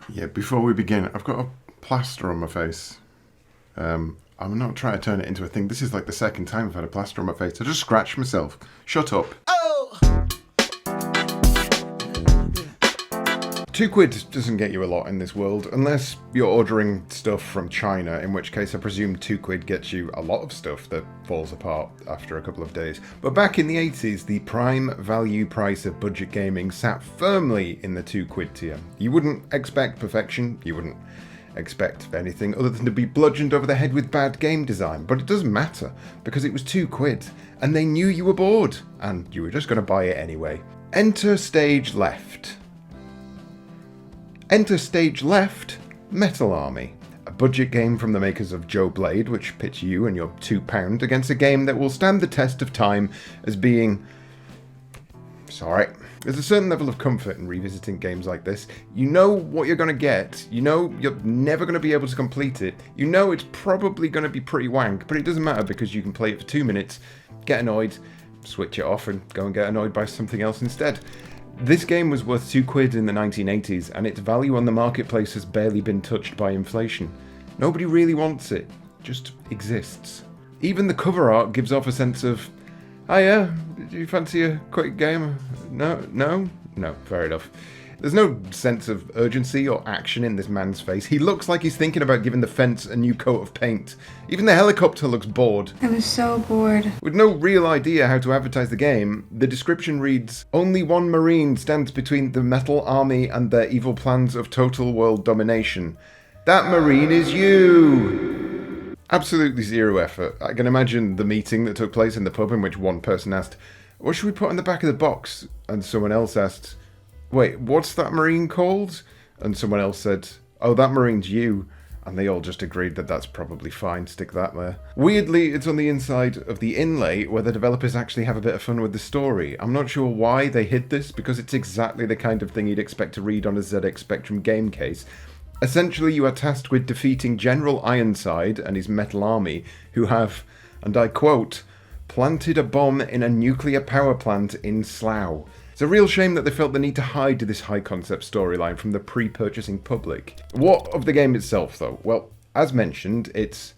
Yeah, before we begin, I've got a plaster on my face. I'm not trying to turn it into a thing. This is like the second time I've had a plaster on my face. I just scratched myself. Shut up. Oh! £2 doesn't get you a lot in this world, unless you're ordering stuff from China, in which case I presume £2 gets you a lot of stuff that falls apart after a couple of days. But back in the 80s, the prime value price of budget gaming sat firmly in the £2 tier. You wouldn't expect perfection, you wouldn't expect anything other than to be bludgeoned over the head with bad game design, but it doesn't matter, because it was £2, and they knew you were bored, and you were just going to buy it anyway. Enter Stage Left. Enter Stage Left, Metal Army, a budget game from the makers of Joe Blade, which pits you and your £2 against a game that will stand the test of time as being... Sorry. There's a certain level of comfort in revisiting games like this. You know what you're going to get, you know you're never going to be able to complete it, you know it's probably going to be pretty wank, but it doesn't matter because you can play it for 2 minutes, get annoyed, switch it off and go and get annoyed by something else instead. This game was worth £2 in the 1980s, and its value on the marketplace has barely been touched by inflation. Nobody really wants it, it just exists. Even the cover art gives off a sense of, oh yeah, do you fancy a quick game? No, fair enough. There's no sense of urgency or action in this man's face. He looks like he's thinking about giving the fence a new coat of paint. Even the helicopter looks bored. I was so bored. With no real idea how to advertise the game, the description reads, "Only one Marine stands between the Metal Army and their evil plans of total world domination. That Marine is you!" Absolutely zero effort. I can imagine the meeting that took place in the pub in which one person asked, "What should we put on the back of the box?" And someone else asked, "Wait, what's that Marine called?" And someone else said, "Oh, that Marine's you." And they all just agreed that that's probably fine, stick that there. Weirdly, it's on the inside of the inlay where the developers actually have a bit of fun with the story. I'm not sure why they hid this, because it's exactly the kind of thing you'd expect to read on a ZX Spectrum game case. Essentially, you are tasked with defeating General Ironside and his Metal Army, who have, and I quote, planted a bomb in a nuclear power plant in Slough. It's a real shame that they felt the need to hide this high-concept storyline from the pre-purchasing public. What of the game itself, though? Well, as mentioned, it's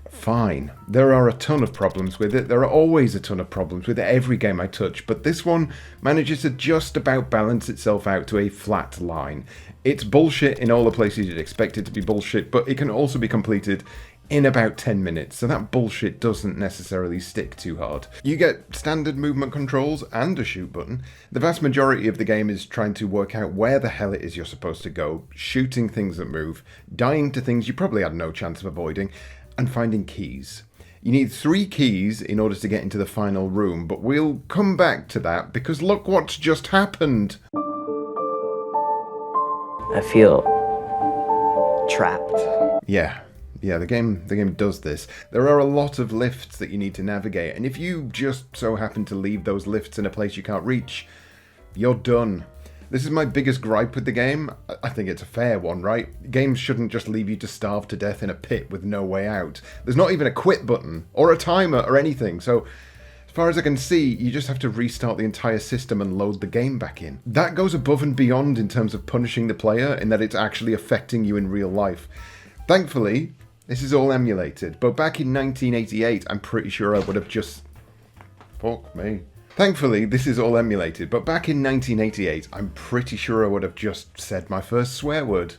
fine. There are a ton of problems with it. There are always a ton of problems with every game I touch, but this one manages to just about balance itself out to a flat line. It's bullshit in all the places you'd expect it to be bullshit, but it can also be completed in about 10 minutes, so that bullshit doesn't necessarily stick too hard. You get standard movement controls and a shoot button. The vast majority of the game is trying to work out where the hell it is you're supposed to go, shooting things that move, dying to things you probably had no chance of avoiding, and finding keys. You need 3 keys in order to get into the final room, but we'll come back to that because look what's just happened. I feel trapped. Yeah, the game does this. There are a lot of lifts that you need to navigate, and if you just so happen to leave those lifts in a place you can't reach, you're done. This is my biggest gripe with the game. I think it's a fair one, right? Games shouldn't just leave you to starve to death in a pit with no way out. There's not even a quit button, or a timer, or anything, so as far as I can see, you just have to restart the entire system and load the game back in. That goes above and beyond in terms of punishing the player, in that it's actually affecting you in real life. Thankfully, this is all emulated, but back in 1988, I'm pretty sure I would have just... Fuck me. Thankfully, this is all emulated, but back in 1988, I'm pretty sure I would have just said my first swear word.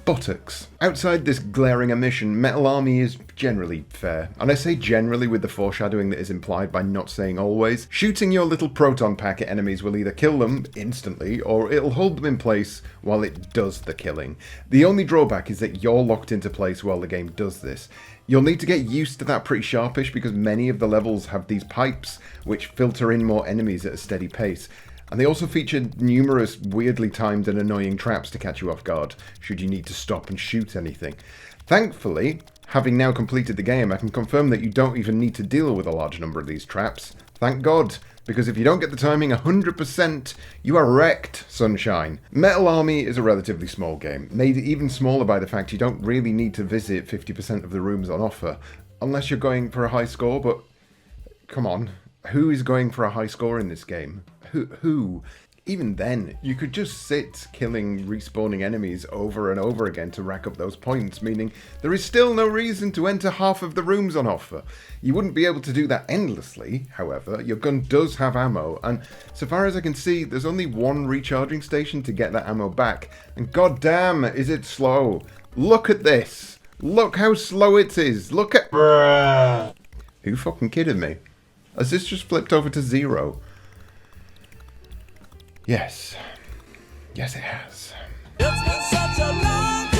Buttocks. Outside this glaring omission, Metal Army is generally fair, and I say generally with the foreshadowing that is implied by not saying always. Shooting your little proton pack at enemies will either kill them instantly, or it'll hold them in place while it does the killing. The only drawback is that you're locked into place while the game does this. You'll need to get used to that pretty sharpish because many of the levels have these pipes which filter in more enemies at a steady pace. And they also feature numerous weirdly timed and annoying traps to catch you off guard, should you need to stop and shoot anything. Thankfully, having now completed the game, I can confirm that you don't even need to deal with a large number of these traps. Thank God, because if you don't get the timing 100%, you are wrecked, sunshine. Metal Army is a relatively small game, made even smaller by the fact you don't really need to visit 50% of the rooms on offer, unless you're going for a high score, but come on, who is going for a high score in this game? Who? Even then, you could just sit killing respawning enemies over and over again to rack up those points, meaning there is still no reason to enter half of the rooms on offer. You wouldn't be able to do that endlessly, however. Your gun does have ammo, and so far as I can see, there's only one recharging station to get that ammo back, and goddamn, is it slow. Look at this. Look how slow it is. Look at... Bruh. Who fucking kidding me? Has this just flipped over to 0? Yes. Yes, it has. It's been such a long time.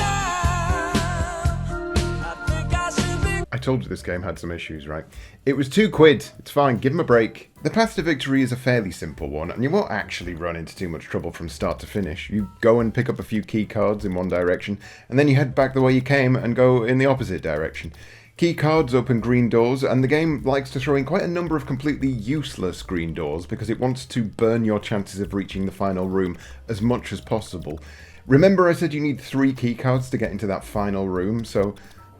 I told you this game had some issues, right? It was £2. It's fine, give him a break. The path to victory is a fairly simple one, and you won't actually run into too much trouble from start to finish. You go and pick up a few key cards in one direction, and then you head back the way you came and go in the opposite direction. Key cards open green doors, and the game likes to throw in quite a number of completely useless green doors because it wants to burn your chances of reaching the final room as much as possible. Remember I said you need 3 key cards to get into that final room, so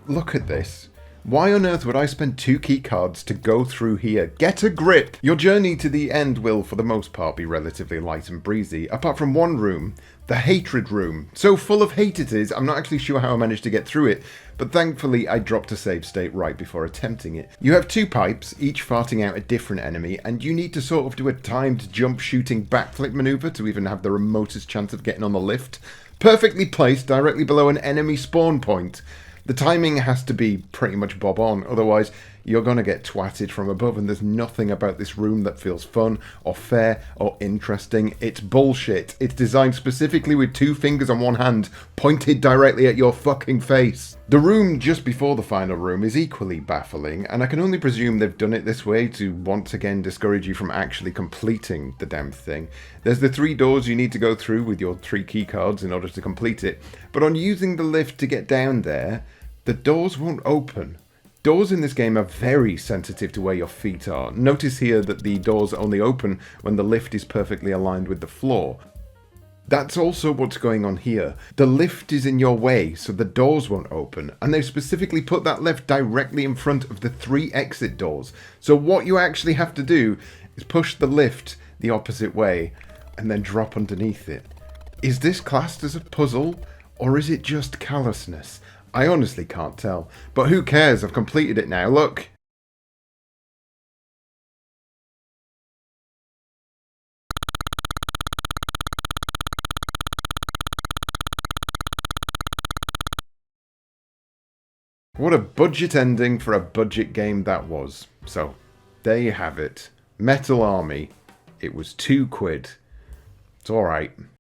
look at this. Why on earth would I spend 2 key cards to go through here? Get a grip! Your journey to the end will, for the most part, be relatively light and breezy, apart from one room, the Hatred Room. So full of hate it is, I'm not actually sure how I managed to get through it, but thankfully I dropped a save state right before attempting it. You have 2 pipes, each farting out a different enemy, and you need to sort of do a timed jump shooting backflip maneuver to even have the remotest chance of getting on the lift. Perfectly placed directly below an enemy spawn point. The timing has to be pretty much bob on, otherwise you're going to get twatted from above, and there's nothing about this room that feels fun or fair or interesting. It's bullshit. It's designed specifically with 2 fingers on one hand pointed directly at your fucking face. The room just before the final room is equally baffling, and I can only presume they've done it this way to once again discourage you from actually completing the damn thing. There's the 3 doors you need to go through with your 3 key cards in order to complete it, but on using the lift to get down there, the doors won't open. Doors in this game are very sensitive to where your feet are. Notice here that the doors only open when the lift is perfectly aligned with the floor. That's also what's going on here. The lift is in your way, so the doors won't open, and they've specifically put that lift directly in front of the 3 exit doors. So what you actually have to do is push the lift the opposite way, and then drop underneath it. Is this classed as a puzzle, or is it just callousness? I honestly can't tell. But who cares? I've completed it now, look! What a budget ending for a budget game that was. So, there you have it. Metal Army. It was £2. It's alright.